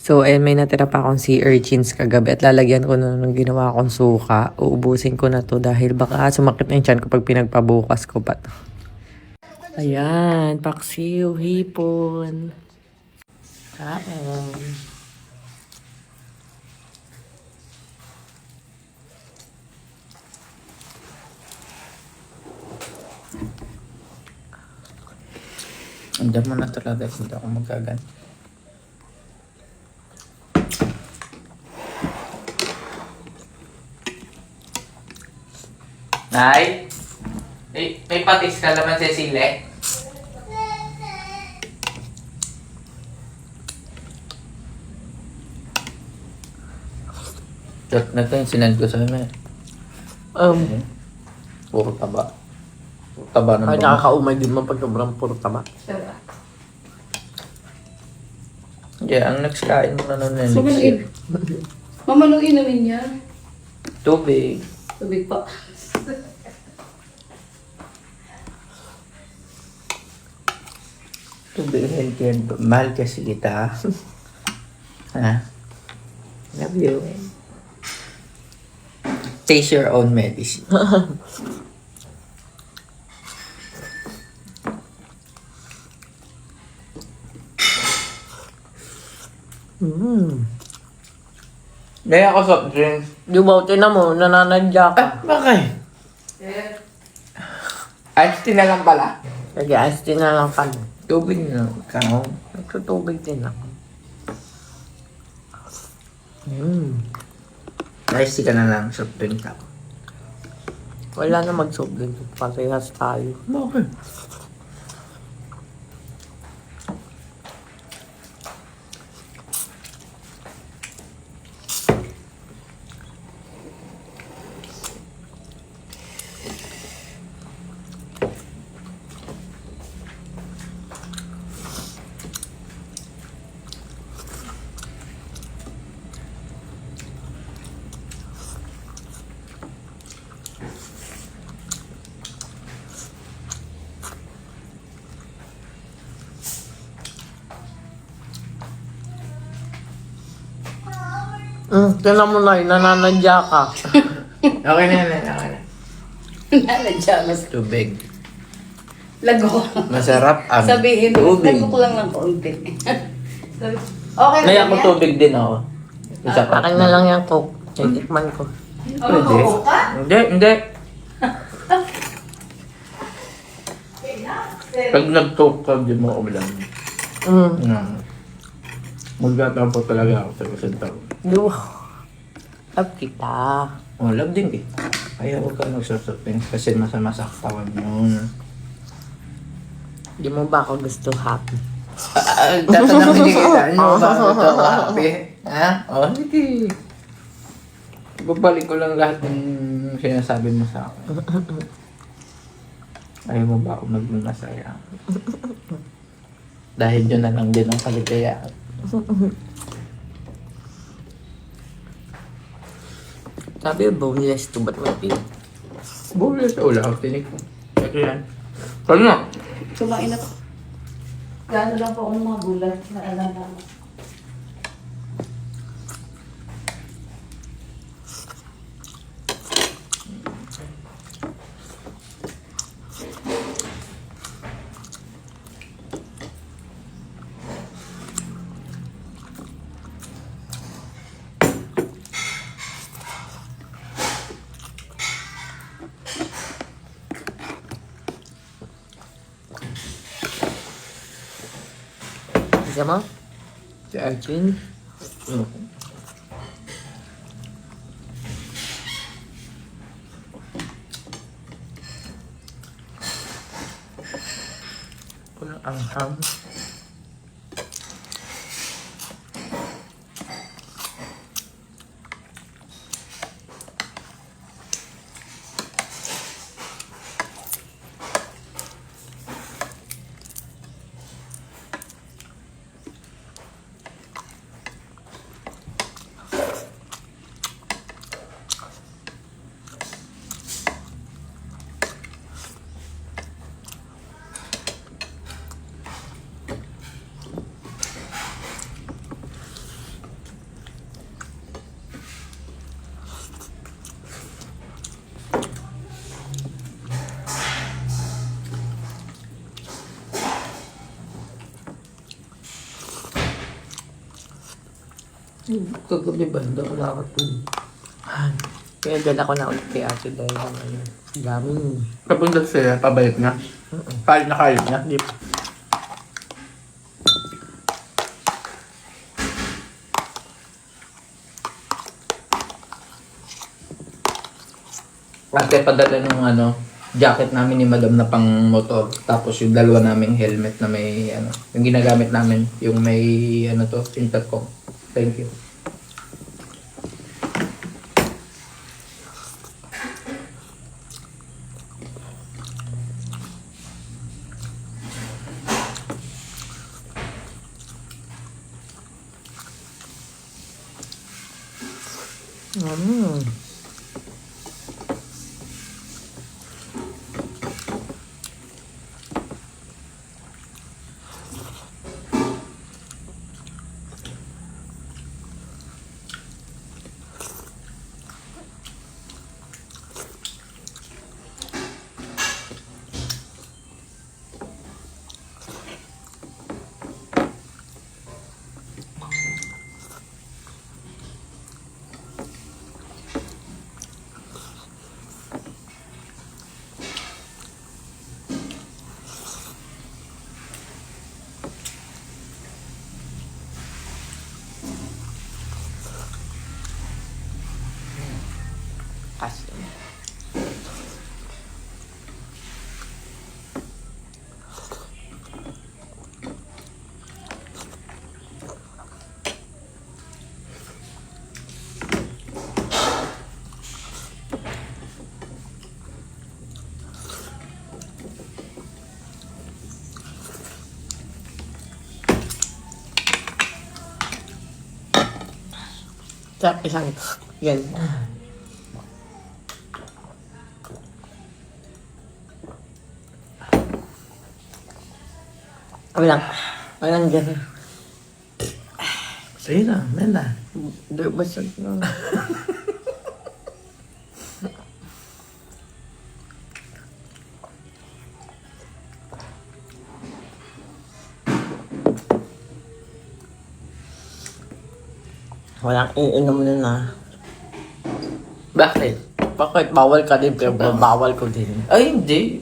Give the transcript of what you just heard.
So, ayan, may natira pa akong sea urchins kagabi at lalagyan ko na ng ginawa akong suka. Uubusin ko na to dahil baka sumakit na yung tiyan ko pag pinagpabukas ko pa to. Ayan, paksiw, hipon. Kain. Andiyan mo na talaga, hindi ako magagan. Nay? May patis ka naman sa sile? Na ito yung sinend ko sa amin. Puro taba. Puro taba ng Ay, bangus. nakakaumay din mo pag sobrang puro taba. Yeah, ang next kain mo na nun na So, maluin. Mama, nung inumin niya. tubig. Tubig pa. Tubig healthy. Mahal kasi kita. Ha? Love you. Taste your own medicine. Dahil ako soft drinks. Di ba, tinan mo, nananadya ka. Bakit? Iced tea na lang pala. Sige, ice tea na lang pa. Tubig na. Kamo. Nagtutubig din ako. Iced tea ka na lang. Soft drink ka. Wala na mag-sobrang. Parehas tayo. Bakit? Tinan mo na, nananadya ka. Okay na yan. Okay na. Nanadya, mas Tubig. lago. Masarap ang Sabihin mo, tubig. lago ko lang ng konti. Sabi, okay na May yan? ako tubig din ako. Isa pa. Akin na lang yung coke. Titikman ko. Pwede. Oo ka? Hindi. Pag nag-coke ka, di mo ako bilang. Magtatapos talaga ako sa isang taon. Love kita. Oh, love din eh. Kaya huwag ka nagsusupin kasi masama sa katawan yun. Di mo ba ako gusto happy? Tatanungin kita, ano ba ito happy? Ha? Oh, sige. Babalik ko lang lahat ng sinasabi mo sa akin. Ayaw mo ba ako maging masaya? Dahil yun na lang din ang kaligayaan. Sabi yung boneless to, ba't may pin? Buli sa ula ako tinik. Ito yan. Kano? Kumain na ko. Gano'n lang po ako ng mga gulay na alam na. Isa mo? Si Arjun? Walang anghang. Kagabi ba? Hindi ako nakakatulog. Kaya dala ko na ulit kay ate dahil ng ano. Daming. Kapag sila, pabalik na. Kahit na kahit na. Di pa. Ate, padala nung jacket namin ni madam na pang motor. Tapos yung dalawa naming helmet na may yung ginagamit namin, yung may intercom. Thank you. Kasi. Sarap isang yan. Walang dyan. Sige na, nena. Basag na. Walang iinom na. Bakit? Bakit? Bawal ka din, pero bawal ko din. Ay, hindi.